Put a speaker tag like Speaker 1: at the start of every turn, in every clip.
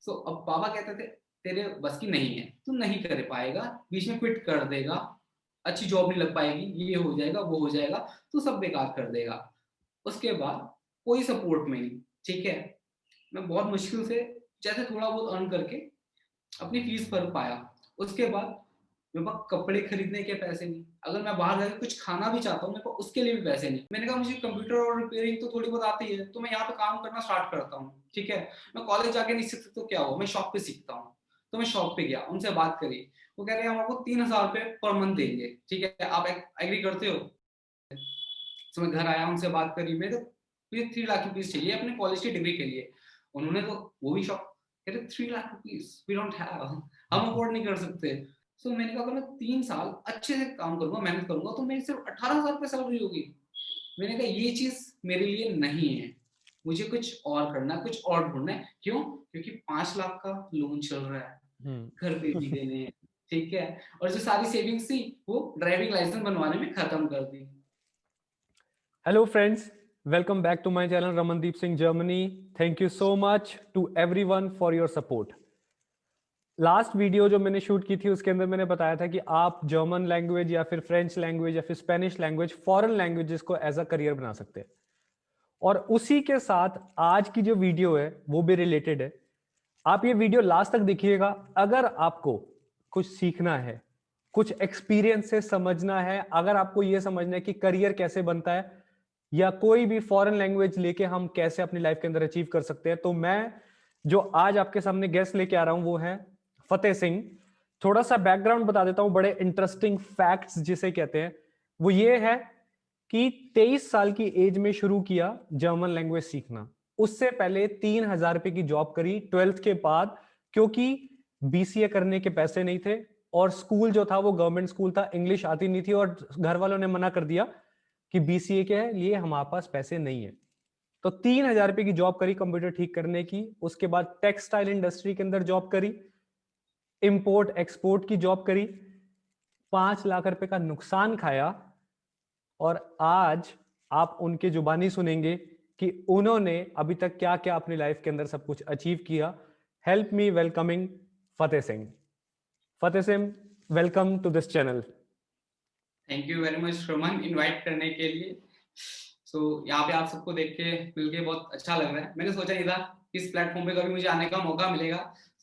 Speaker 1: सो अब पापा कहते थे तेरे बस की नहीं है, तू नहीं कर पाएगा, बीच में क्विट कर देगा, अच्छी जॉब नहीं लग पाएगी, ये हो जाएगा वो हो जाएगा, तू सब बेकार कर देगा। उसके बाद कोई सपोर्ट में नहीं, ठीक है। मैं बहुत मुश्किल से जैसे थोड़ा बहुत अर्न करके अपनी फीस भर पाया। उसके बाद मेरे पास कपड़े खरीदने के पैसे नहीं, अगर मैं बाहर जाकर कुछ खाना भी चाहता हूँ मेरे पास उसके लिए भी पैसे नहीं। मैंने कहा मुझे कंप्यूटर और रिपेयरिंग तो थोड़ी बहुत आती है, तो मैं यहाँ पे काम करना स्टार्ट करता हूँ, ठीक है। मैं कॉलेज जाके नहीं सीखता तो क्या हुआ, मैं शॉप पे सीखता हूँ। तो मैं शॉप पे गया, उनसे बात करी, वो कह रहे हैं हम आपको 3,000 रुपये पर मंथ देंगे, ठीक है, आप एग्री करते हो। तो मैं घर आया, उनसे बात करी, मेरे तो मुझे 3 लाख रुपीज चाहिए अपने कॉलेज की डिग्री के लिए। उन्होंने तो वो भी शॉक, कह रहे 3 lakh rupees we don't have, हम अफोर्ड नहीं कर सकते। सो मैंने कहा अगर मैं 3 साल अच्छे से काम करूंगा, मेहनत करूंगा, तो मेरी सिर्फ 18,000 रुपये सैलरी होगी। मैंने कहा ये चीज मेरे लिए नहीं है, मुझे कुछ और करना है, कुछ और ढूंढना है। क्यों? क्योंकि 5 लाख का लोन चल रहा है, घर पे भी देने हैं, ठीक है। और जो सारी सेविंग्स थी वो ड्राइविंग लाइसेंस बनवाने में खत्म कर दी।
Speaker 2: Hello friends, welcome back to my channel Ramandeep Singh Germany. Thank you so much to everyone for your support. Last video जो मैंने शूट की थी उसके अंदर मैंने बताया था कि आप जर्मन लैंग्वेज या फिर फ्रेंच लैंग्वेज या फिर स्पेनिश लैंग्वेज, फॉरेन लैंग्वेजेस को एज अ करियर बना सकते हैं। और उसी के साथ आज की जो वीडियो है वो भी रिलेटेड है। आप ये वीडियो लास्ट तक देखिएगा। अगर आपको कुछ सीखना है, कुछ एक्सपीरियंस से समझना है, अगर आपको ये समझना है कि करियर कैसे बनता है या कोई भी फॉरेन लैंग्वेज लेके हम कैसे अपनी लाइफ के अंदर अचीव कर सकते हैं, तो मैं जो आज आपके सामने गेस्ट लेके आ रहा हूं वो है फतेह सिंह। थोड़ा सा बैकग्राउंड बता देता हूं, बड़े इंटरेस्टिंग फैक्ट्स जिसे कहते हैं वो ये है कि 23 साल की एज में शुरू किया जर्मन लैंग्वेज सीखना। उससे पहले 3,000 रुपए की जॉब करी 12th के बाद, क्योंकि बीसीए करने के पैसे नहीं थे और स्कूल जो था वो गवर्नमेंट स्कूल था, इंग्लिश आती नहीं थी और घर वालों ने मना कर दिया कि बीसीए के लिए हमारे पास पैसे नहीं है। तो 3,000 रुपए की जॉब करी कंप्यूटर ठीक करने की। उसके बाद टेक्सटाइल इंडस्ट्री के अंदर जॉब करी, इंपोर्ट एक्सपोर्ट की जॉब करी, 5 लाख रुपए का नुकसान खाया। और आज आप उनके जुबानी सुनेंगे कि उन्होंने अभी तक क्या क्या अपनी लाइफ के अंदर सब कुछ अचीव किया। Help me welcoming Fateh Singh. Fateh Singh, welcome to this channel.
Speaker 1: Thank you very much Roman, invite करने के लिए। यहाँ पे आप सबको देख के मिलके बहुत अच्छा लग रहा है। मैंने सोचा नहीं था इस प्लेटफॉर्म पे कभी मुझे आने का मौका मिलेगा।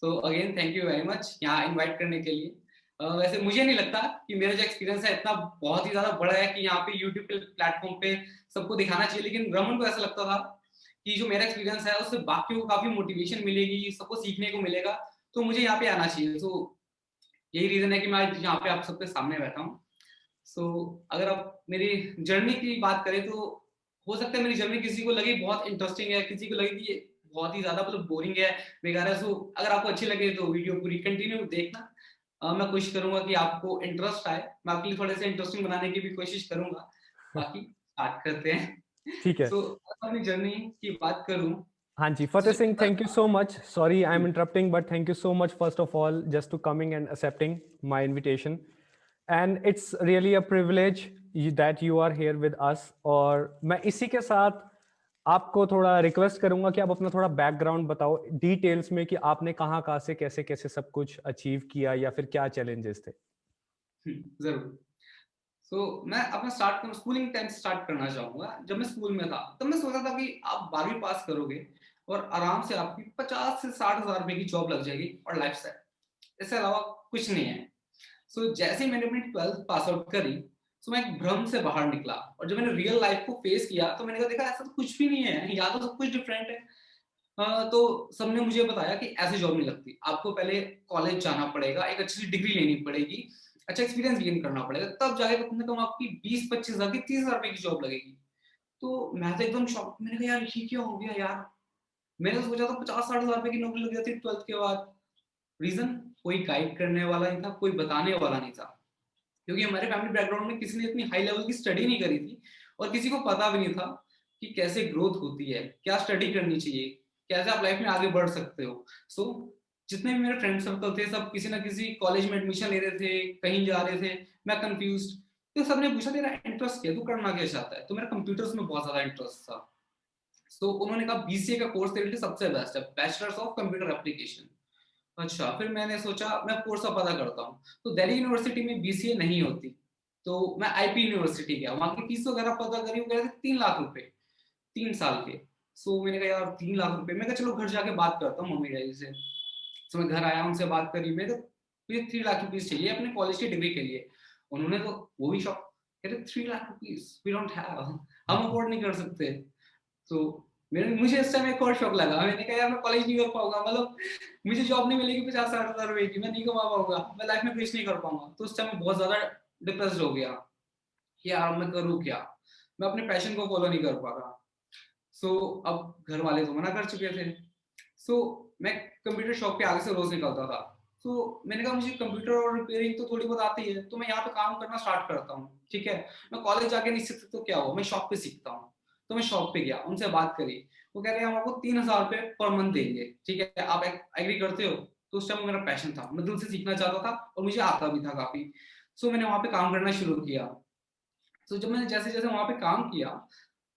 Speaker 1: Again thank you very much यहाँ इनवाइट करने के लिए। वैसे मुझे नहीं लगता कि मेरा जो एक्सपीरियंस है इतना बहुत ही ज्यादा बड़ा है कि यहाँ पे यूट्यूब के प्लेटफॉर्म पे सबको दिखाना चाहिए, लेकिन रमन को ऐसा लगता था कि जो मेरा एक्सपीरियंस है उससे बाकियों को काफी मोटिवेशन मिलेगी, सबको सीखने को मिलेगा, तो मुझे यहाँ पे आना चाहिए। यही रीजन है कि मैं यहाँ पे आप सबके सामने बैठा हूँ। अगर आप मेरी जर्नी की बात करें तो हो सकता है मेरी जर्नी किसी को लगे बहुत इंटरेस्टिंग है, किसी को लगे कि ये बहुत ही ज्यादा मतलब बोरिंग है, बेकार है। अगर आपको अच्छी लगे तो वीडियो पूरी कंटिन्यू देखना। मैं कोशिश करूंगा कि आपको इंटरेस्ट आए, मैं आपके लिए थोड़े से इंटरेस्टिंग बनाने की भी कोशिश करूंगा। बाकी स्टार्ट करते हैं।
Speaker 2: ठीक है।
Speaker 1: अगर अपनी जर्नी की बात करूं
Speaker 2: हाँ जी,
Speaker 1: तो
Speaker 2: Fateh Singh, thank you so much. Sorry I am interrupting, but thank you so much first of all just to coming and accepting my invitation. And it's really a privilege that you are here with us. और मैं इसी के साथ आपको थोड़ा request करूंगा कि आप अपना थोड़ा बैकग्राउंड बताओ डिटेल्स में कि आपने कहाँ कहाँ से कैसे कैसे सब कुछ अचीव किया या फिर क्या चैलेंजेस थे।
Speaker 1: जरूर। मैं अपना स्टार्ट करूँ स्कूलिंग टाइम से स्टार्ट करना चाहूंगा। जब मैं स्कूल में था तब मैं सोचा था कि आप 12वीं पास करोगे और आराम से आपकी 50 से 60 हजार रुपए की जॉब लग जाएगी और लाइफ सेट, इससे अलावा कुछ नहीं है। जैसे ही मैंने अपनी 12th पास आउट करी, मैं एक भ्रम से बाहर निकला और जब मैंने रियल लाइफ को फेस किया तो मैंने देखा ऐसा तो कुछ भी नहीं है, या तो सब कुछ डिफरेंट है। तो सबने मुझे बताया कि ऐसे जॉब नहीं लगती, आपको पहले कॉलेज जाना पड़ेगा, एक अच्छी सी डिग्री लेनी पड़ेगी, अच्छा एक्सपीरियंस गेन करना पड़ेगा, तब जाके कम से कम आपकी 20-25 हजार की 30 हजार रुपए की जॉब लगेगी। तो मैं तो एकदम शॉक, मैंने कहा यार ये क्या हो गया यार। मैंने तो सोचा था 50-60 हजार रुपए की नौकरी लग जाती 12th के बाद। रीजन, कोई गाइड करने वाला नहीं था, कोई बताने वाला नहीं था, क्योंकि हमारे फैमिली बैकग्राउंड में किसी ने इतनी हाई लेवल की स्टडी नहीं करी थी और किसी को पता भी नहीं था कि कैसे ग्रोथ होती है, क्या स्टडी करनी चाहिए, कैसे आप लाइफ में आगे बढ़ सकते हो। सो जितने भी मेरे फ्रेंड सर्कल थे सब किसी ना किसी कॉलेज में एडमिशन ले रहे थे, कहीं जा रहे थे, मैं कंफ्यूज। तो सबने पूछा तेरा इंटरेस्ट क्या, तू करना क्या चाहता है, तो मेरा कंप्यूटर्स में बहुत ज्यादा इंटरेस्ट था। सो उन्होंने कहा बीसीए का कोर्स तेरे लिए सबसे बेस्ट है, बैचलर्स ऑफ कंप्यूटर एप्लीकेशन। अच्छा, फिर मैंने सोचा मैं कोर्स का पता करता हूँ। तो दिल्ली यूनिवर्सिटी में बीसीए नहीं होती, तो मैं आईपी यूनिवर्सिटी गया, वहां की फीस वगैरह पता करी, वो कह रहे थे 3 लाख रुपए 3 साल के। सो मैंने कहा यार 3 लाख रुपए, मैं कहा चलो घर जाके बात करता हूँ मम्मी डैडी से। सो मैं घर आया, उनसे बात करी, मैं तो मुझे 3 लाख रुपीज चाहिए अपने कॉलेज की डिग्री के लिए। उन्होंने तो वो भी शॉक, कह रहे 3 lakh rupees we don't have, हम अफोर्ड नहीं कर सकते। तो मेरे मुझे इस टाइम एक और शौक लगा, मैंने कहा यार मैं कॉलेज नहीं कर पाऊंगा, मतलब मुझे जॉब नहीं मिलेगी 50-60 हज़ार रुपए की, मैं नहीं कमा पाऊंगा, मैं लाइफ में कुछ नहीं कर पाऊंगा। तो उस टाइम मैं बहुत ज्यादा डिप्रेस्ड हो गया कि यार मैं करूँ क्या, मैं अपने पैशन को फॉलो नहीं कर पा रहा। सो अब घर वाले तो मना कर चुके थे। सो मैं कंप्यूटर शॉप पे आगे से रोज निकलता था। तो मैंने कहा मुझे कंप्यूटर और रिपेयरिंग तो थोड़ी बहुत आती है, तो मैं यहाँ पे काम करना स्टार्ट करता हूँ, ठीक है। मैं कॉलेज जाके नहीं सीखता तो क्या हुआ, मैं शॉप पे सीखता हूँ। तो मैं शॉप पे गया, उनसे बात करी, वो कह रहे हैं हम आपको 3 हज़ार रुपए पर मंथ देंगे, ठीक है, आप एग्री करते हो। तो उस टाइम मेरा पैशन था, मैं दिल से सीखना चाहता था और मुझे आता भी था काफी। सो मैंने वहां पे काम करना शुरू किया। तो जब मैंने जैसे जैसे वहां पे काम किया,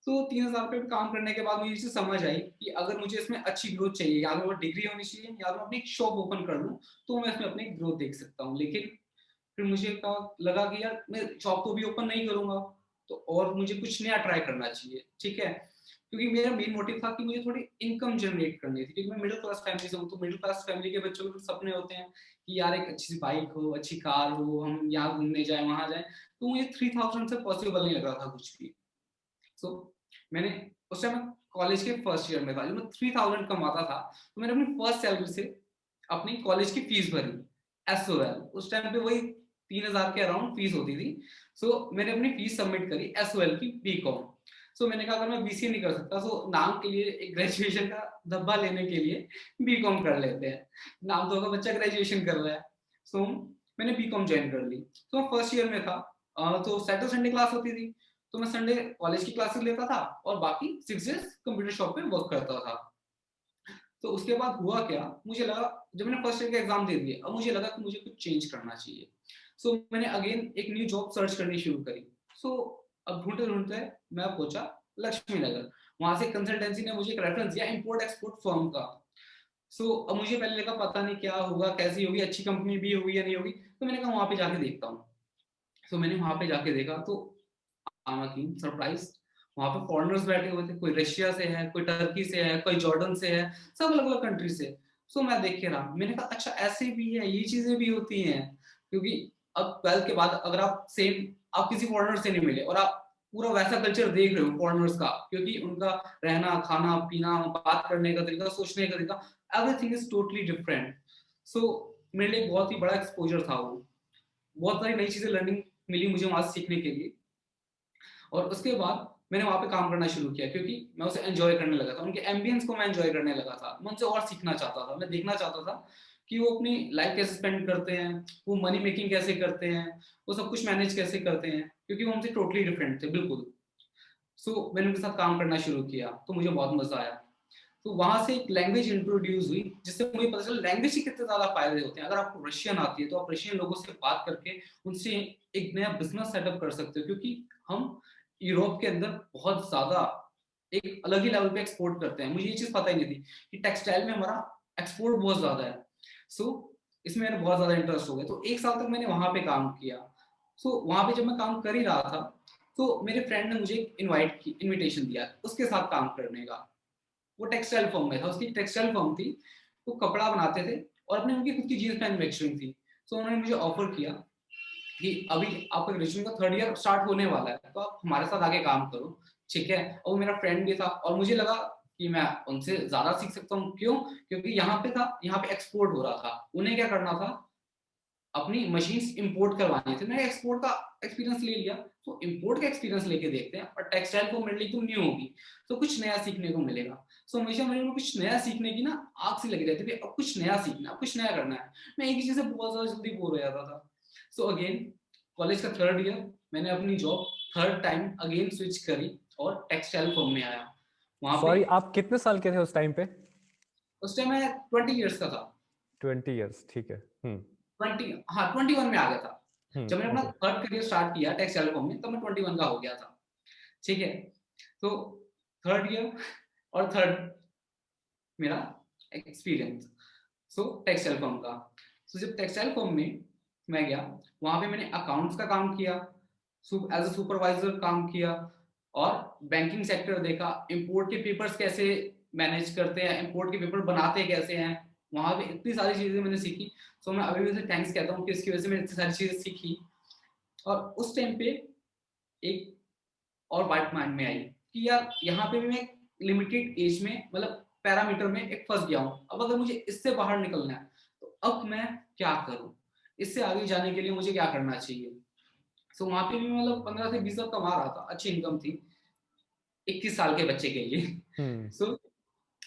Speaker 1: तो 3 हज़ार रुपये पे काम करने के बाद मुझे ये चीज समझ आई कि अगर मुझे इसमें अच्छी ग्रोथ चाहिए, या तो वो डिग्री होनी चाहिए, या तो मैं अपनी एक शॉप ओपन कर लूँ, तो मैं इसमें अपनी ग्रोथ देख सकता हूँ। लेकिन फिर मुझे लगा कि यार मैं शॉप तो भी ओपन नहीं करूंगा, तो और मुझे कुछ नया ट्राई करना चाहिए, ठीक है। क्योंकि मेरा मेन मोटिव था कि मुझे थोड़ी इनकम जनरेट करनी थी, क्योंकि मैं मिडिल क्लास फैमिली से हूँ। तो मिडिल क्लास फैमिली के बच्चों के सपने होते हैं कि यार एक अच्छी सी बाइक हो, अच्छी कार हो, हम यहाँ घूमने जाए वहां जाए। तो मुझे 3,000 से पॉसिबल नहीं लग रहा था कुछ भी। सो मैंने उस टाइम कॉलेज के फर्स्ट ईयर में था, जो मैं 3,000 कमाता था, तो मैंने अपनी फर्स्ट सैलरी से अपनी कॉलेज की फीस भरी एस उस टाइम पे वही 3,000 के अराउंड फीस होती थी। सो मैंने अपनी फीस सबमिट करी एस की बीकॉम। सो मैंने कहा अगर मैं बीसीए नहीं कर सकता, सो नाम के लिए एक ग्रेजुएशन का धब्बा लेने के लिए बीकॉम कर लेते हैं, नाम तो होगा बच्चा ग्रेजुएशन कर रहा है। सो मैंने बीकॉम ज्वाइन कर ली। तो फर्स्ट ईयर में था, तो सैटरडे संडे क्लास होती थी, तो मैं संडे कॉलेज की क्लासेस लेता था और बाकी 6 डेज कंप्यूटर शॉप पे वर्क करता था। तो उसके बाद हुआ क्या, मुझे लगा जब मैंने फर्स्ट ईयर का एग्जाम दे दिया, अब मुझे लगा कि मुझे कुछ चेंज करना चाहिए। सो मैंने अगेन एक न्यू जॉब सर्च करनी शुरू करी। सो अब ढूंढते ढूंढते मैं पहुंचा लक्ष्मी नगर। वहां से कंसल्टेंसी ने मुझे एक रेफरेंस दिया इम्पोर्ट एक्सपोर्ट फर्म का। सो अब मुझे पहले लगा पता नहीं क्या होगा, कैसी होगी, अच्छी कंपनी भी होगी या नहीं होगी, तो मैंने कहा वहां पे जाके देखता हूँ। सो मैंने वहां पे जाके देखा, तो सरप्राइज, वहां पे फॉरेनर्स बैठे हुए थे, कोई रशिया से है, कोई टर्की से है, कोई जॉर्डन से है, सब अलग अलग कंट्री से। सो मैं देख के रहा, मैंने कहा अच्छा ऐसे भी है, ये चीजें भी होती हैं। क्योंकि अब 12th के बाद अगर आप सेम, आप किसी फॉरेनर से नहीं मिले और आप पूरा वैसा कल्चर देख रहे हो फॉरेनर्स का, क्योंकि उनका रहना खाना पीना, बात करने का तरीका, सोचने का तरीका, एवरीथिंग इज टोटली डिफरेंट। सो मेरे लिए बहुत ही बड़ा एक्सपोजर था वो, बहुत सारी नई चीजें लर्निंग मिली मुझे वहां से सीखने के लिए। और उसके बाद मैंने वहां पे काम करना शुरू किया, क्योंकि मैं उसे एंजॉय करने लगा था, उनके एम्बियंस को मैं एंजॉय करने लगा था, मैं उनसे और सीखना चाहता था, मैं देखना चाहता था कि वो अपनी लाइफ कैसे स्पेंड करते हैं, वो मनी मेकिंग कैसे करते हैं, वो सब कुछ मैनेज कैसे करते हैं, क्योंकि वो हमसे टोटली डिफरेंट थे बिल्कुल। सो मैंने उनके साथ काम करना शुरू किया, तो मुझे बहुत मजा आया। तो वहां से एक लैंग्वेज इंट्रोड्यूस हुई, जिससे मुझे पता चला लैंग्वेज के कितने ज्यादा फायदे होते हैं। अगर आपको रशियन आती है तो आप रशियन लोगों से बात करके उनसे एक नया बिजनेस सेटअप कर सकते हो, क्योंकि हम यूरोप के अंदर बहुत ज्यादा एक अलग ही लेवल पे एक्सपोर्ट करते हैं। मुझे ये चीज पता ही नहीं थी कि टेक्सटाइल में हमारा एक्सपोर्ट बहुत ज्यादा है। सो इसमें मेरा बहुत ज्यादा इंटरेस्ट हो गया, तो 1 साल तक मैंने वहां पे काम किया। सो वहां पे जब मैं काम कर ही रहा था, तो मेरे फ्रेंड ने मुझे इनविटेशन दिया उसके साथ काम करने का। वो टेक्सटाइल फर्म में था, उसकी टेक्सटाइल फर्म थी, वो कपड़ा बनाते थे और अपने उनकी खुद की जीन्स मैन्युफैक्चरिंग थी। तो उन्होंने मुझे ऑफर किया कि अभी आपका ग्रेजुएशन का 3rd ईयर स्टार्ट होने वाला है, तो आप हमारे साथ आगे काम करो, ठीक है। और वो मेरा फ्रेंड भी था और मुझे लगा कि मैं उनसे ज्यादा सीख सकता हूँ। क्यों? क्योंकि यहाँ पे था, यहाँ पे एक्सपोर्ट हो रहा था, उन्हें क्या करना था, अपनी मशीन्स इंपोर्ट करवानी थी। मैंने एक्सपोर्ट का एक्सपीरियंस ले लिया, तो इंपोर्ट का एक्सपीरियंस लेके देखते हैं, और टेक्सटाइल को मेरे लिए एकदम न्यू होगी, तो कुछ नया सीखने को मिलेगा। सो हमेशा मेरे को कुछ नया सीखने की ना आग से लगी रहती थी, अब कुछ नया सीखना, अब कुछ नया करना है। मैं एक ही चीज से बहुत ज्यादा जल्दी बोर हो जाता था। सो अगेन कॉलेज का 3rd ईयर, मैंने अपनी job 3rd time again switch करी और टेक्सटाइल फर्म में आया। वहां पे
Speaker 2: सॉरी, आप कितने साल के थे उस टाइम पे?
Speaker 1: उस टाइम मैं 20 ईयर्स का था।
Speaker 2: 20 इयर्स, ठीक है।
Speaker 1: 20, हाँ 21 में आ गया था। जब मैंने अपना
Speaker 2: ओके।
Speaker 1: 3rd करियर स्टार्ट किया टेक्सटाइल फॉर्म में, तब मैं 21 का हो गया था, ठीक है। तो 3rd ईयर और थर्ड मेरा एक्सपीरियंस टेक्सटाइल फर्म का। जब टेक्सटाइल फर्म में मैं गया, वहां पे मैंने अकाउंट्स का काम किया, एज अ सुपरवाइजर काम किया, और बैंकिंग सेक्टर देखा, इंपोर्ट के पेपर्स कैसे मैनेज करते हैं, इंपोर्ट के पेपर बनाते कैसे हैं, वहां पे इतनी सारी चीजें मैंने सीखी। मैं अभी भी उसे थैंक्स कहता हूँ कि इसकी वजह से मैंने इतनी सारी चीजें सीखी। और उस टाइम पे एक और बात माइंड में आई कि यार यहाँ पे भी मैं लिमिटेड एज में, मतलब पैरामीटर में एक फंस गया हूँ। अब अगर मुझे इससे बाहर निकलना है तो अब मैं क्या करूँ, इससे आगे जाने के लिए मुझे क्या करना चाहिए। वहां पे भी मतलब 15 से 20 हजार कमा रहा था, अच्छी इनकम थी 21 साल के बच्चे के लिए।
Speaker 2: हम्म।
Speaker 1: सो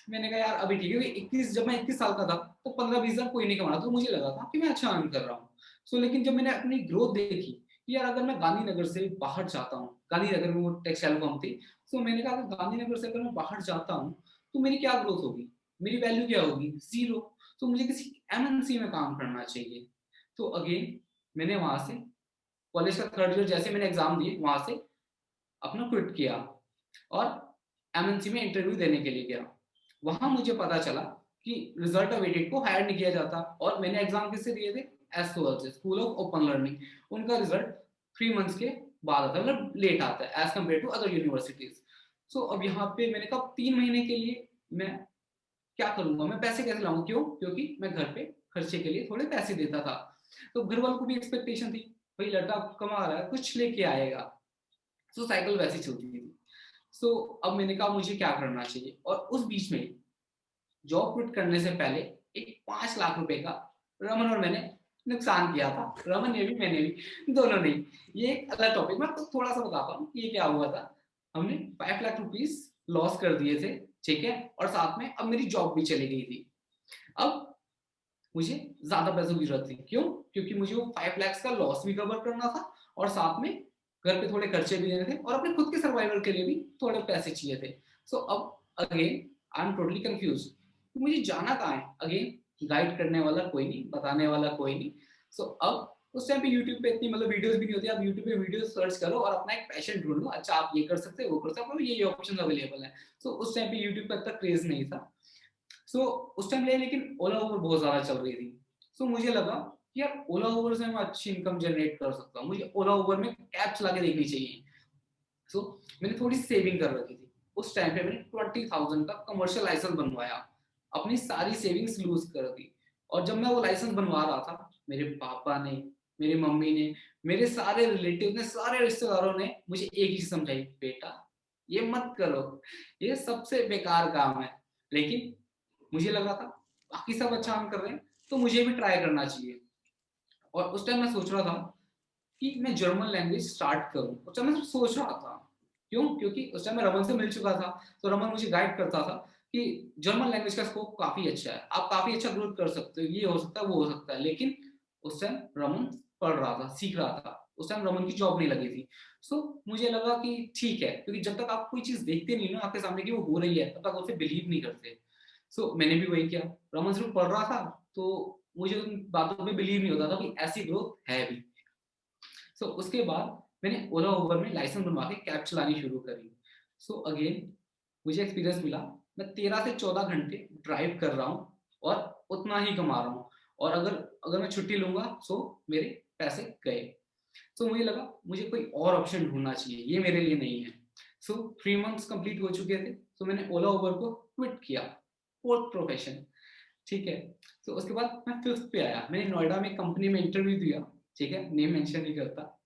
Speaker 1: मैंने कहा यार अभी ठीक है, 21, जब मैं 21 साल का था तो 15-20 हजार कोई नहीं कमा रहा, तो मुझे लगा था कि मैं अच्छा अर्न कर रहा हूँ। लेकिन जब मैंने अपनी ग्रोथ देखी कि यार अगर मैं गांधीनगर से बाहर जाता हूँ, गांधीनगर में वो टेक्सटाइल फर्म थी, मैंने कहा अगर गांधीनगर से अगर मैं बाहर जाता हूँ तो मेरी क्या ग्रोथ होगी, मेरी वैल्यू क्या होगी, जीरो। मुझे किसी एमएनसी में काम करना चाहिए। अगेन मैंने वहां से कॉलेज का थर्ड ईयर जैसे मैंने एग्जाम दिए, वहां से अपना क्विट किया और एमएनसी में इंटरव्यू देने के लिए गया। वहां मुझे पता चला कि रिजल्ट ऑफ एडिट को हायर नहीं किया जाता, और मैंने एग्जाम किससे दिए थे, एसओएल से, स्कूल ऑफ ओपन लर्निंग। उनका रिजल्ट 3 मंथ्स के बाद आता है, मतलब लेट आता है as compared to other universities. अब यहाँ पे मैंने कहा 3 महीने के लिए मैं क्या करूंगा, मैं पैसे कैसे लाऊंगा, क्यों, क्योंकि मैं घर पे खर्चे के लिए थोड़े पैसे देता था। घर वालों को भी एक्सपेक्टेशन थी, भाई लड़का कमा रहा है कुछ लेके आएगा। साइकिल वैसी चलती थी। अब मैंने कहा मुझे क्या करना चाहिए, और उस बीच में जॉब क्विट करने से पहले एक 5 लाख रुपए का रमन और मैंने नुकसान किया था। रमन ने भी, मैंने भी, दोनों ने। ये एक अलग टॉपिक, मैं तो थोड़ा सा बताता हूँ ये क्या हुआ था। हमने 5 लाख रुपीज लॉस कर दिए थे, ठीक है, और साथ में अब मेरी जॉब भी चली गई थी। अब मुझे ज्यादा पैसों की जरूरत थी, क्यों, क्योंकि मुझे वो 5 लाख का लॉस भी कवर करना था, और साथ में घर पे थोड़े खर्चे भी देने थे, और अपने खुद के सर्वाइवल के लिए भी थोड़े पैसे चाहिए थे। अब again I am totally confuse, मुझे जाना कहाँ है। अगेन गाइड करने वाला कोई नहीं, बताने वाला कोई नहीं। अब उस टाइम पे यूट्यूब पे इतनी मतलब वीडियोस भी नहीं होती, आप यूट्यूब पे वीडियो सर्च करो और अपना एक पैशन ढूंढ लो, अच्छा आप ये कर सकते हो, वो कर सकते हो, ये ऑप्शन अवेलेबल है। उस टाइम पे यूट्यूब पे इतना क्रेज नहीं था। उस टाइम ले, लेकिन ओला उबर बहुत ज्यादा चल रही थी। मुझे लगा कि यार ओला उबर से मैं अच्छी इनकम जनरेट कर सकता हूँ, मुझे ओला उबर में कैब चला के देखनी चाहिए। मैंने थोड़ी सेविंग कर रखी थी। उस टाइम पे मैंने 20,000 का कमर्शियल लाइसेंस बनवाया, अपनी सारी सेविंग्स लूज कर दी। और जब मैं वो लाइसेंस बनवा रहा था, मेरे पापा ने, मेरी मम्मी ने, मेरे सारे रिलेटिव ने, सारे रिश्तेदारों ने मुझे एक ही चीज समझाई, बेटा ये मत करो, ये सबसे बेकार काम है। लेकिन मुझे लग रहा था बाकी सब अच्छा काम कर रहे हैं तो मुझे भी ट्राई करना चाहिए। और उस टाइम मैं सोच रहा था कि मैं जर्मन लैंग्वेज स्टार्ट करूं। उस टाइम मैं सोच रहा था, क्यों, क्योंकि उस टाइम मैं रमन से मिल चुका था, तो रमन मुझे गाइड करता था कि जर्मन लैंग्वेज का स्कोप काफी अच्छा है, आप काफी अच्छा ग्रोथ कर सकते हो, ये हो सकता है, वो हो सकता है। लेकिन उस टाइम रमन पढ़ रहा था, सीख रहा था, उस टाइम रमन की जॉब नहीं लगी थी। मुझे लगा कि ठीक है, क्योंकि जब तक आप कोई चीज देखते नहीं ना आपके सामने कि वो हो रही है, तब तक उसे बिलीव नहीं करते। मैंने भी वही किया, रमन सिर्फ पढ़ रहा था तो मुझे उन बातों पे बिलीव नहीं होता था कि ऐसी ग्रोथ है भी। उसके बाद मैंने ओला उबर में लाइसेंस बनवा के कैब चलानी शुरू करी। अगेन मुझे एक्सपीरियंस मिला, मैं 13 से 14 घंटे ड्राइव कर रहा हूँ और उतना ही कमा रहा हूँ, और अगर अगर मैं छुट्टी लूंगा मेरे पैसे गए। मुझे लगा मुझे कोई और ऑप्शन ढूंढना चाहिए, ये मेरे लिए नहीं है। 3 मंथ्स कंप्लीट हो चुके थे, मैंने ओला उबर को क्विट किया, फोर्थ प्रोफेशन, ठीक है। उसके बाद मैं फिफ्थ पे आया, मैंने नोएडा में कंपनी में इंटरव्यू दिया, ठीक है, नेम मेंशन नहीं करता।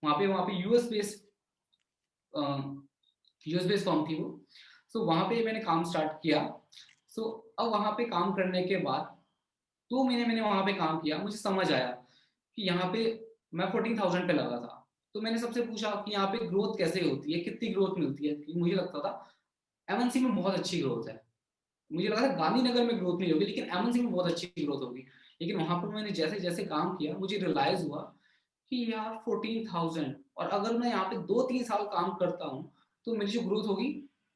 Speaker 1: वहां पे यूएस बेस्ड फॉर्म थी वो। वहां पे मैंने काम स्टार्ट किया। अब वहां पे काम करने के बाद 2 महीने मैंने वहां पे काम किया, मुझे समझ आया कि यहाँ पे मैं 14,000 पे लगा था। मैंने सबसे पूछा कि यहाँ पे ग्रोथ कैसे होती है, कितनी ग्रोथ मिलती है, क्योंकि मुझे लगता था एमएनसी में बहुत अच्छी ग्रोथ है। मुझे लगा था गांधीनगर में ग्रोथ नहीं होगी, लेकिन एमएनसी में बहुत अच्छी ग्रोथ होगी। लेकिन वहां पर मैंने जैसे जैसे काम किया, मुझे रियलाइज हुआ कि यार 14,000, और अगर मैं यहाँ पे 2-3 साल काम करता हूँ तो मेरी जो ग्रोथ होगी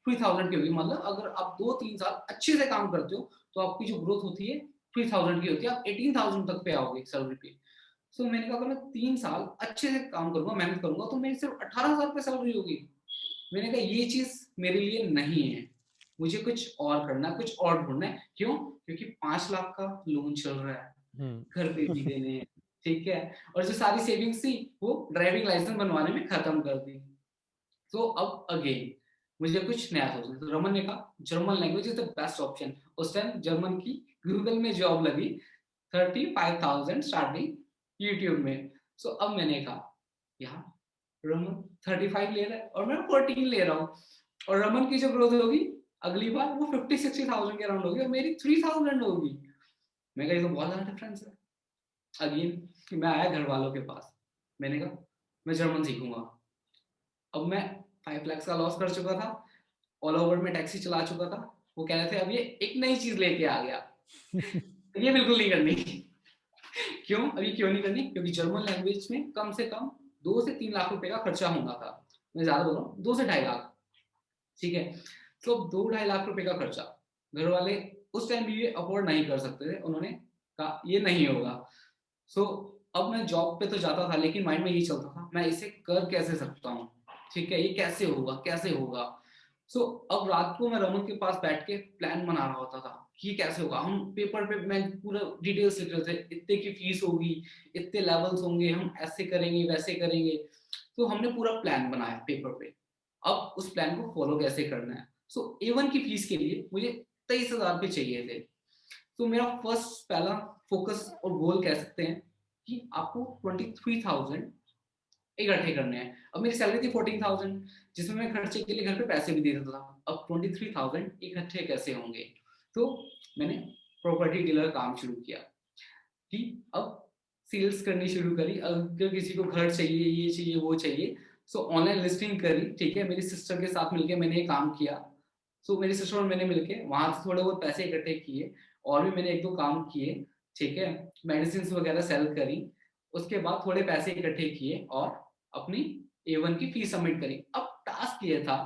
Speaker 1: 3,000 की होगी। मतलब अगर आप 2-3 साल अच्छे से काम करते हो तो आपकी जो ग्रोथ होती है 3,000 की होती है, आप 18,000 तक पे आओगे सैलरी पे। मैंने कहा अगर मैं 3 साल अच्छे से काम करूंगा, मेहनत करूंगा, तो मेरी सिर्फ 18,000 पे सैलरी होगी। मैंने कहा ये चीज मेरे लिए नहीं है। मुझे कुछ और करना है, कुछ और ढूंढना है। क्यों? क्योंकि 5 लाख का लोन चल रहा है, घर पे भी देने हैं, ठीक है। और जो सारी सेविंग्स थी वो ड्राइविंग लाइसेंस बनवाने में खत्म कर दी। तो अब अगेन मुझे कुछ नया सोचना है। तो रमन ने कहा German language is the best option. उस टाइम जर्मन की गूगल में जॉब लगी, 35,000 स्टार्टिंग यूट्यूब में। सो अब मैंने कहा यार रमन 35 ले रहा है और मैं 14 ले रहा हूँ, और रमन की जो ग्रोथ होगी अगली बार वो 50-60,000 के अराउंड होगी और मेरी 3,000 होगी। मैं कहा ये तो बहुत ज्यादा डिफरेंस है। अगेन मैं आया घर वालों के पास, मैंने कहा मैं जर्मन सीखूंगा। अब मैं 5 लाख का लॉस कर चुका था, ऑल ओवर में टैक्सी चला चुका था। वो कह रहे थे अब ये एक नई चीज लेके आ गया, ये बिल्कुल नहीं करनी। क्यों? अभी क्यों नहीं करनी? क्योंकि जर्मन लैंग्वेज में कम से कम 2 से 3 लाख रुपए का खर्चा होना था। मैं ज्यादा बोल रहा हूँ, 2 से 2.5 लाख, ठीक है। तो 2-2.5 लाख रुपए का खर्चा घर वाले उस टाइम भी ये अफोर्ड नहीं कर सकते थे। उन्होंने कहा ये नहीं होगा। सो अब मैं जॉब पे तो जाता था, लेकिन माइंड में ये चलता था मैं इसे कर कैसे सकता हूँ, ठीक है, ये कैसे होगा, कैसे होगा। सो अब रात को मैं रमन के पास बैठ के प्लान बना रहा होता था कि ये कैसे होगा। हम पेपर पे मैं पूरा डिटेल्स लिख रहे थे, इतने की फीस होगी, इतने लेवल्स होंगे, हम ऐसे करेंगे वैसे करेंगे। तो हमने पूरा प्लान बनाया पेपर पे। अब उस प्लान को फॉलो कैसे करना है। सो A1 की फीस के लिए मुझे 23,000 रुपये चाहिए थे। तो मेरा फर्स्ट पहला फोकस और गोल कह सकते हैं कि आपको 23,000 इकट्ठे करने हैं। अब मेरी सैलरी थी 14,000, जिसमें मैं खर्चे के लिए घर पे पैसे भी दे देता था। अब 23,000 इकट्ठे कैसे होंगे? तो मैंने प्रॉपर्टी डीलर काम शुरू किया कि अब सेल्स करनी शुरू करी। अगर किसी को घर चाहिए, ये चाहिए, वो चाहिए, सो ऑनलाइन लिस्टिंग करी, ठीक है। मेरी सिस्टर के साथ मिलकर मैंने ये काम किया। सो मेरी सिस्टर और मैंने मिलके वहां से थोड़े बहुत पैसे इकट्ठे किए, और भी मैंने 1-2 काम किए, ठीक है। मेडिसिन वगैरह सेल करी। उसके बाद थोड़े पैसे इकट्ठे किए और अपनी A1 की फीस सबमिट करी। अब टास्क ये था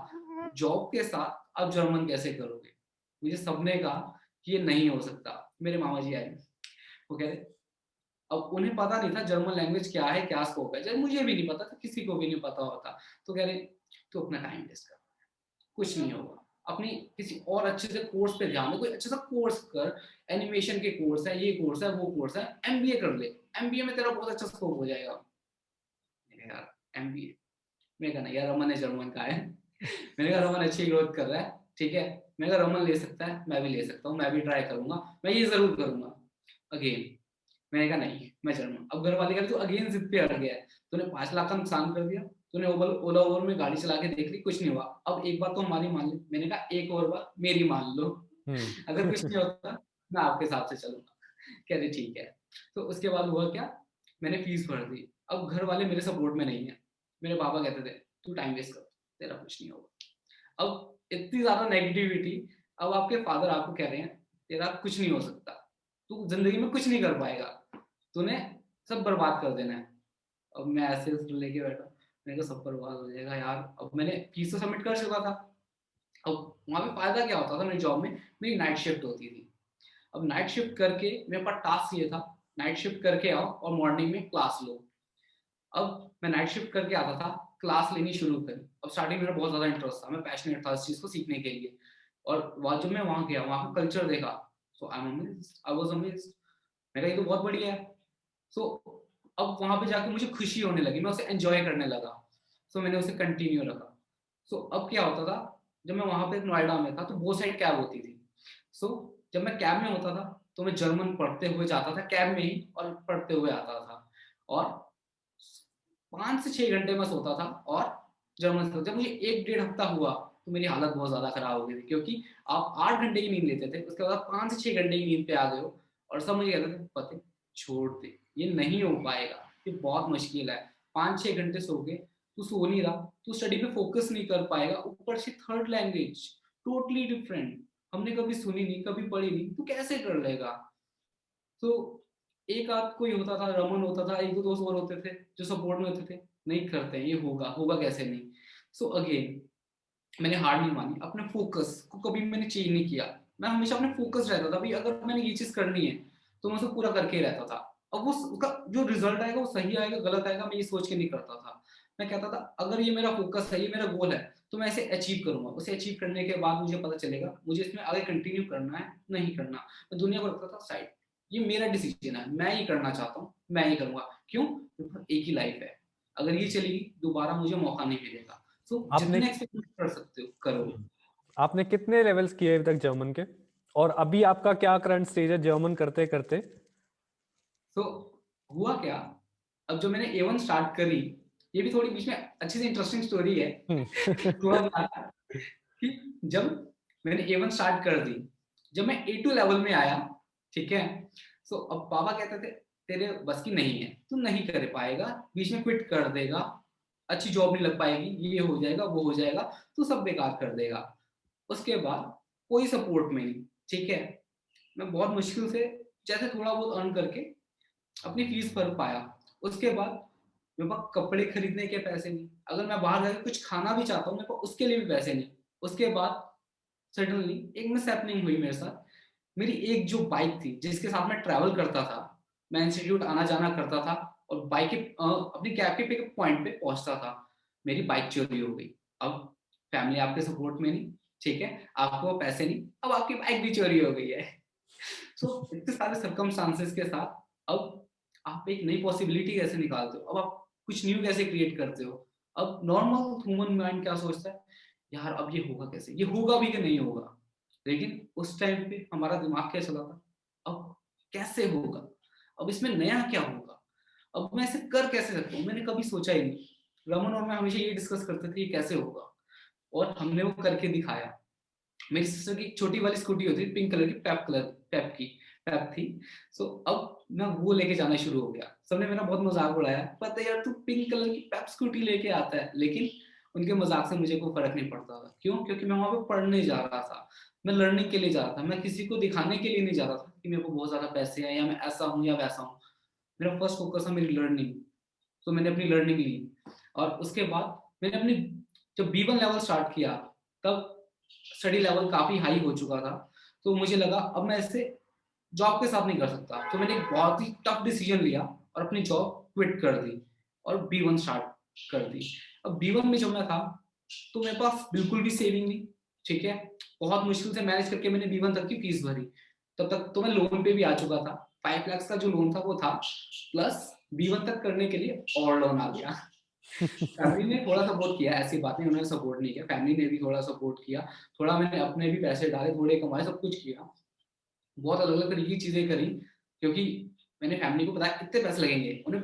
Speaker 1: जॉब के साथ आप जर्मन कैसे करोगे। मुझे सबने कहा कि ये नहीं हो सकता। मेरे मामा जी आए, वो कह रहे अब उन्हें पता नहीं था जर्मन लैंग्वेज क्या है, क्या स्कोप है, जब मुझे भी नहीं पता था, किसी को भी नहीं पता होता। तो कह रहे तो अपना टाइम वेस्ट कर, कुछ नहीं होगा, अपनी किसी और अच्छे से कोर्स पे ध्यान दे, कोई अच्छा सा कोर्स कर। एनिमेशन के कोर्स है, ये कोर्स है, वो कोर्स है, MBA कर ले, MBA में तेरा बहुत अच्छा स्कोप हो जाएगा। यार MBA, मैं कहना यार रमन ने जर्मन का है। मैंने कहा रमन अच्छी ग्रोथ कर रहा है, ठीक है। मैंने कहा रमन ले सकता है, मैं भी ले सकता हूँ, मैं भी ट्राई करूंगा, मैं ये जरूर करूंगा। अगेन मैंने कहा नहीं मैं जर्मन। अब घर वाले कहते तू अगेन जिद पे अड़ गया है, तूने 5 लाख का नुकसान कर दिया, तूने ओला ओवर में गाड़ी चला के देख ली, कुछ नहीं हुआ, अब एक बार तो हमारी मान ली। मैंने कहा एक और बार मेरी मान लो, अगर कुछ नहीं होता मैं आपके साथ से चलूंगा। कह रहे ठीक है। तो उसके बाद हुआ क्या, मैंने फीस भर दी। अब घर वाले मेरे सपोर्ट में नहीं है। मेरे पापा कहते थे तू टाइम वेस्ट कर, तेरा कुछ नहीं होगा। अब इतनी ज्यादा नेगेटिविटी, अब आपके फादर आपको कह रहे हैं तेरा कुछ नहीं हो सकता, तू जिंदगी में कुछ नहीं कर पाएगा, तूने सब बर्बाद कर देना है। अब मैं ऐसे लेके बैठा, मैंने कहा सब बर्बाद हो जाएगा यार। अब मैंने फीस तो सबमिट कर चुका था। अब वहां पे फायदा क्या होता था मेरी जॉब में, मेरी नाइट शिफ्ट होती थी। अब नाइट शिफ्ट करके मेरे पास टास्क ये था, नाइट शिफ्ट करके आओ और मॉर्निंग में क्लास लो। अब मैं नाइट शिफ्ट करके आता था, क्लास लेनी शुरू करी। अब स्टार्टिंग मेरा बहुत ज्यादा इंटरेस्ट था, मैं पैशनेट था इस चीज को सीखने के लिए। और जब मैं वहां गया, वहां का कल्चर देखा, सो आई वाज अमेज्ड। मैं कहा ये तो बहुत बढ़िया है। सो अब वहां पे जाके मुझे खुशी होने लगी, मैं उसे एंजॉय करने लगा। सो मैंने उसे कंटिन्यू रखा। सो अब क्या होता था, जब मैं वहां पे नोएडा में था तो वो साइड कैब होती थी। सो जब मैं कैब में होता था तो मैं जर्मन पढ़ते हुए जाता था कैब में ही, और पढ़ते हुए आता था। और 5 से 6 घंटे में सोता था और जर्मन सीखता। जब मुझे 1-1.5 हफ्ता हुआ तो मेरी हालत बहुत ज्यादा खराब हो गई थी, क्योंकि आप 8 घंटे की नींद लेते थे, उसके बाद 5 से 6 घंटे की नींद पे आ गए हो। और सब मुझे कहते थे पते छोड़ दे, ये नहीं हो पाएगा, ये बहुत मुश्किल है। 5-6 घंटे सो के तू सो नहीं रहा, तू स्टडी पे फोकस नहीं कर पाएगा, ऊपर से थर्ड लैंग्वेज टोटली डिफरेंट, हमने कभी सुनी नहीं, कभी पढ़ी नहीं, तू कैसे कर लेगा। तो एक आध कोई होता था, रमन होता था, 1-2 दोस्त और होते थे जो सपोर्ट में होते थे, नहीं करते हैं, ये होगा, होगा कैसे नहीं। सो अगेन मैंने हार नहीं मानी, अपने फोकस को कभी मैंने चेंज नहीं किया। मैं हमेशा अपने फोकस रहता था भाई, अगर मैंने ये चीज करनी है तो मैं उसे पूरा करके ही रहता था। अब वो उसका जो रिजल्ट आएगा वो सही आएगा गलत आएगा मैं ये सोच के नहीं करता था। मैं कहता था अगर ये मेरा फोकस है, ये मेरा गोल है, तो मैं इसे अचीव करूंगा। उसे अचीव करने के बाद मुझे पता चलेगा मुझे इसमें आगे कंटिन्यू करना है नहीं करना। मैं दुनिया को रखता था साइड, ये मेरा डिसीजन है, मैं ये करना चाहता हूँ, मैं ये करूंगा। क्यों? क्योंकि एक ही लाइफ है, अगर ये चलेगी दोबारा मुझे मौका नहीं मिलेगा। तो
Speaker 2: आपने
Speaker 1: जितने एक्सपीरियंस कर सकते हो करो।
Speaker 2: आपने कितने लेवल्स किए अभी तक जर्मन के, और अभी आपका क्या करंट स्टेज है जर्मन करते करते?
Speaker 1: तो हुआ क्या, अब जो मैंने A1 स्टार्ट करी, ये भी थोड़ी बीच में अच्छी सी इंटरेस्टिंग स्टोरी है। हुआ क्या था कि जब मैंने A1 स्टार्ट कर दी, जब मैं A2 लेवल में आया, ठीक है, तो अब पापा कहते थे तेरे बस की नहीं है, तू नहीं कर पाएगा, बीच में क्विट कर देगा, अच्छी जॉब नहीं लग पाएगी, ये हो जाएगा वो हो जाएगा, तू सब बेकार कर देगा। उसके बाद कोई सपोर्ट में नहीं, ठीक है, मैं बहुत मुश्किल से जैसे थोड़ा बहुत अर्न करके अपनी फीस भर पाया। उसके बाद मेरे पास कपड़े खरीदने के पैसे नहीं, अगर मैं बाहर जाकर कुछ खाना भी चाहता हूँ मेरे पास उसके लिए भी पैसे नहीं। उसके बाद सडनली एक मिस हैपनिंग हुई मेरे साथ। मेरी एक जो बाइक थी जिसके साथ मैं ट्रैवल करता था, मैं इंस्टीट्यूट आना जाना करता था और बाइक के अपनी कैब के पिकअप पॉइंट पे पहुंचता था, मेरी बाइक चोरी हो गई। अब फैमिली आपके सपोर्ट में नहीं, ठीक है, आपको पैसे नहीं, अब आपकी बाइक भी चोरी हो गई है। सो इतने सारे सर्कमस्टांसेस के साथ अब आप एक नई पॉसिबिलिटी कैसे निकालते हो, अब आप कुछ न्यू कैसे क्रिएट करते हो। अब नॉर्मल ह्यूमन माइंड क्या सोचता है, यार अब ये होगा कैसे, ये होगा भी कि नहीं होगा। लेकिन उस टाइम पे हमारा दिमाग क्या चला था, अब कैसे होगा, अब इसमें नया क्या होगा, अब मैं इसे कर कैसे सकता हूँ, मैंने कभी सोचा ही नहीं। रमन और मैं हमेशा ये डिस्कस करते थे ये कैसे होगा, और हमने वो करके दिखाया। मेरी सिस्टर की एक छोटी वाली स्कूटी होती थी पिंक कलर की, पैप थी। सो अब मैं वो लेके जाना शुरू हो गया, सबने मेरा बहुत मजाक उड़ाया, पता है यार तू पिंक कलर की पैप स्कूटी लेके आता है, लेकिन उनके मजाक से मुझे कोई फर्क नहीं पड़ता था। क्यों? क्योंकि मैं वहां पे पढ़ने जा रहा था, मैं लर्निंग के लिए जा रहा था, मैं किसी को दिखाने के लिए नहीं जा रहा था कि मेरे को बहुत ज्यादा पैसे हैं या मैं ऐसा हूँ या वैसा हूँ। मेरा फर्स्ट फोकस था मेरी लर्निंग। तो मैंने अपनी लर्निंग ली, और उसके बाद मैंने अपनी जब B1 लेवल स्टार्ट किया, तब स्टडी लेवल काफी हाई हो चुका था। तो मुझे लगा अब मैं इसे जॉब के साथ नहीं कर सकता, तो मैंने एक बहुत ही टफ डिसीजन लिया और अपनी जॉब क्विट कर दी और B1 स्टार्ट कर दी। अब B1 में जब मैं था तो मेरे पास बिल्कुल भी सेविंग नहीं, ठीक है, बहुत मुश्किल से मैनेज करके मैंने B1 तक की फीस भरी। तब तक तो मैं लोन पे भी आ चुका था, 5 लाख का जो लोन था वो था, प्लस B1 तक करने के लिए और लोन आ गया। फैमिली ने थोड़ा सपोर्ट किया, ऐसी बात नहीं उन्होंने सपोर्ट नहीं किया, फैमिली ने भी थोड़ा सपोर्ट किया, थोड़ा मैंने अपने भी पैसे डाले, थोड़े कमाए, सब कुछ किया, बहुत अलग अलग तरीके की चीजें करी। क्योंकि मैंने फैमिली को बताया इतने पैसे लगेंगे, उन्हें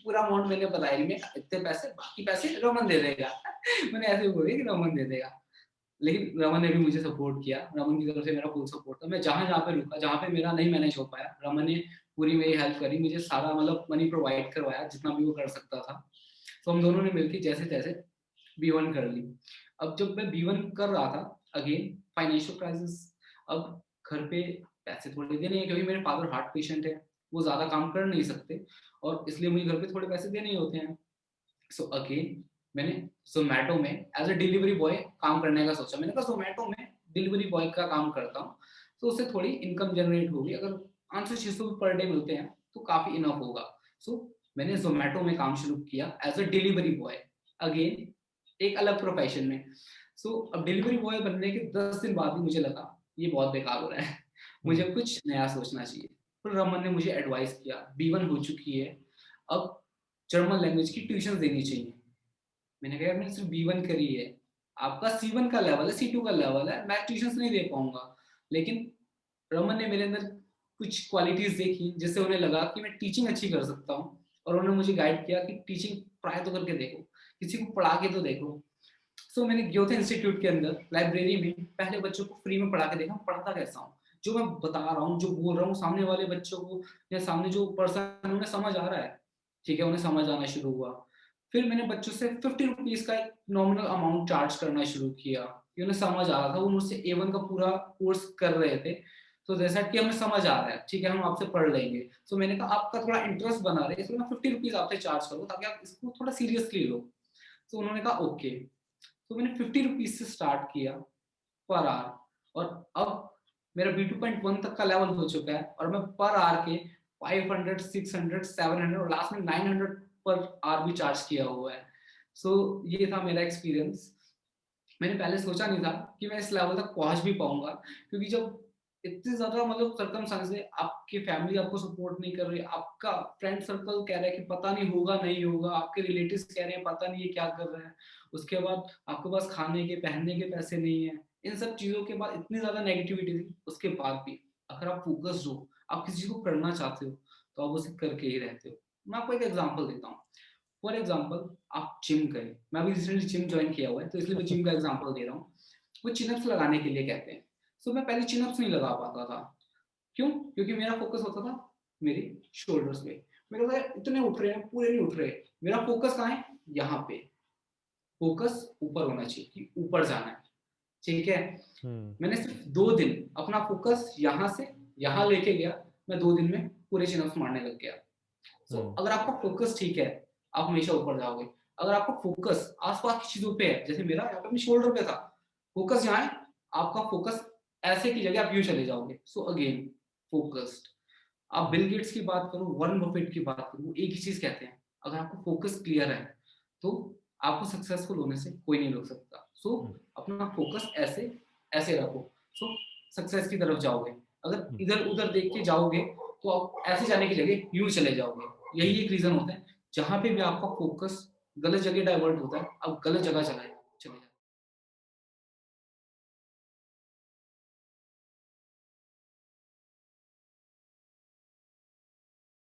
Speaker 1: पूरा अमाउंट मैंने बताया नहीं, मैं इतने पैसे, बाकी पैसे रमन दे देगा। मैंने ऐसे बोल दिया कि रमन दे देगा। लेकिन रमन ने भी मुझे सपोर्ट किया, रमन की तरफ से मेरा फुल सपोर्ट था। मैं जहाँ जहाँ पे रुका, जहाँ पे मेरा नहीं मैनेज हो पाया, रमन ने पूरी मेरी हेल्प करी, मुझे सारा मतलब मनी प्रोवाइड करवाया जितना भी वो कर सकता था। तो हम दोनों ने मिलकर जैसे तैसे B1 कर ली। अब जब मैं B1 कर रहा था, अगेन फाइनेंशियल क्राइसिस। अब घर पे पैसे थोड़े देने हैं क्योंकि मेरे फादर हार्ट पेशेंट है, वो ज्यादा काम कर नहीं सकते, और इसलिए मुझे घर पे थोड़े पैसे देने ही होते हैं। सो अगेन मैंने जोमेटो में एज अ डिलीवरी बॉय काम करने का सोचा। मैंने कहा जोमेटो में डिलीवरी बॉय का काम करता हूँ तो उससे थोड़ी इनकम जनरेट होगी, अगर 500-600 पर डे मिलते हैं तो काफी इनफ होगा। सो मैंने जोमेटो में काम शुरू किया as a delivery boy, again एक अलग प्रोफेशन में। सो अब डिलीवरी बॉय बनने के 10 दिन बाद ही मुझे लगा ये बहुत बेकार हो रहा है, मुझे कुछ नया सोचना चाहिए। फिर रमन ने मुझे एडवाइस किया B1 हो चुकी है, अब जर्मन लैंग्वेज की ट्यूशन देनी चाहिए। मैंने कहा यार मैंने सिर्फ B1 करी है, आपका C1 का लेवल है, C2 का लेवल है, मैं ट्यूशन नहीं दे पाऊंगा। लेकिन रमन ने मेरे अंदर कुछ क्वालिटीज देखी जिससे उन्हें लगा कि मैं टीचिंग अच्छी कर सकता हूँ, और उन्होंने मुझे गाइड किया कि टीचिंग ट्राई तो करके देखो, किसी को पढ़ा के तो देखो। सो मैंने ग्योथे इंस्टीट्यूट के अंदर लाइब्रेरी में पहले बच्चों को फ्री में पढ़ा के देखा, पढ़ाता कैसा हूँ, जो मैं बता रहा हूँ जो बोल रहा हूँ सामने वाले बच्चों को या सामने जो पर्सन उन्हें समझ आ रहा है, ठीक है, उन्हें समझ आना शुरू हुआ। फिर मैंने बच्चों से 50 रुपीज का एक नॉमिनल अमाउंट चार्ज करना शुरू किया, कि उन्हें समझ आ रहा था, वो मुझसे A1 का पूरा कोर्स कर रहे थे, तो जैसा कि हमें समझ आ रहा है, ठीक है, हम आपसे पढ़ लेंगे। सो मैंने कहा आपका थोड़ा इंटरेस्ट बना रहे, इसलिए मैं 50 रुपीज आपसे चार्ज करूँ ताकि आप इसको थोड़ा सीरियसली लो। तो उन्होंने कहा ओके। तो मैंने 50 रुपीज से स्टार्ट किया पर आवर, और अब मेरा B2.1 तक का लेवल हो चुका है, और मैं पर आवर के 500, 600, 700 और लास्ट में 900 पर आवर भी चार्ज किया हुआ है। सो ये था मेरा एक्सपीरियंस। मैंने पहले सोचा नहीं था कि मैं इस लेवल तक पहुंच भी पाऊंगा, क्योंकि जब इतनी ज्यादा मतलब सर्कमस्टांसेस है, आपकी फैमिली आपको सपोर्ट नहीं कर रही, आपका फ्रेंड सर्कल कह रहा है कि पता नहीं होगा नहीं होगा, आपके रिलेटिव्स कह रहे हैं पता नहीं ये क्या कर रहा है, उसके बाद आपके पास खाने के पहनने के पैसे नहीं है, इन सब चीजों के बाद इतनी ज्यादा नेगेटिविटी थी, उसके बाद भी अगर आप फोकस्ड हो, आप किसी चीज को करना चाहते हो, तो आप उसे करके ही रहते हो। मैं आपको एक एग्जाम्पल देता हूँ। फॉर एग्जाम्पल, आप जिम करें, मैं अभी रिसेंटली जिम ज्वाइन किया हुआ है, तो इसलिए मैं जिम का एग्जाम्पल दे रहा हूँ। वो चिनअप्स लगाने के लिए कहते हैं। सो मैं पहले चिनअप्स नहीं लगा पाता था। क्यों? क्योंकि मेरा फोकस होता था मेरी शोल्डर्स पे। मेरे को इतने उठ रहे हैं, पूरे नहीं उठ रहे, मेरा फोकस कहाँ है? यहाँ पे। फोकस ऊपर होना चाहिए कि ऊपर जाना है, ठीक है। मैंने सिर्फ 2 दिन अपना फोकस यहाँ से यहाँ लेके गया, मैं 2 दिन में पूरे चिनअप्स मारने लग गया। सो अगर आपका फोकस ठीक है, आप हमेशा ऊपर जाओगे। अगर आपका फोकस आसपास की चीजों पे है, जैसे मेरा यहाँ पे अपनी शोल्डर पे था, फोकस यहाँ है, आपका फोकस ऐसे की जगह आप यूं चले जाओगे। So again, focused. आप बिल गेट्स की बात करो, वॉरेन बफेट की बात करो, वो एक ही चीज कहते हैं, अगर आपका फोकस क्लियर है तो आपको सक्सेसफुल होने से कोई नहीं रोक सकता। सो अपना फोकस ऐसे ऐसे रखो, सो सक्सेस की तरफ जाओगे। अगर इधर उधर देख के जाओगे तो आप ऐसे जाने की जगह यूं चले जाओगे। यही एक रीजन होता है, जहां पे भी आपका फोकस गलत जगह डाइवर्ट होता है, आप गलत जगह चला जाए,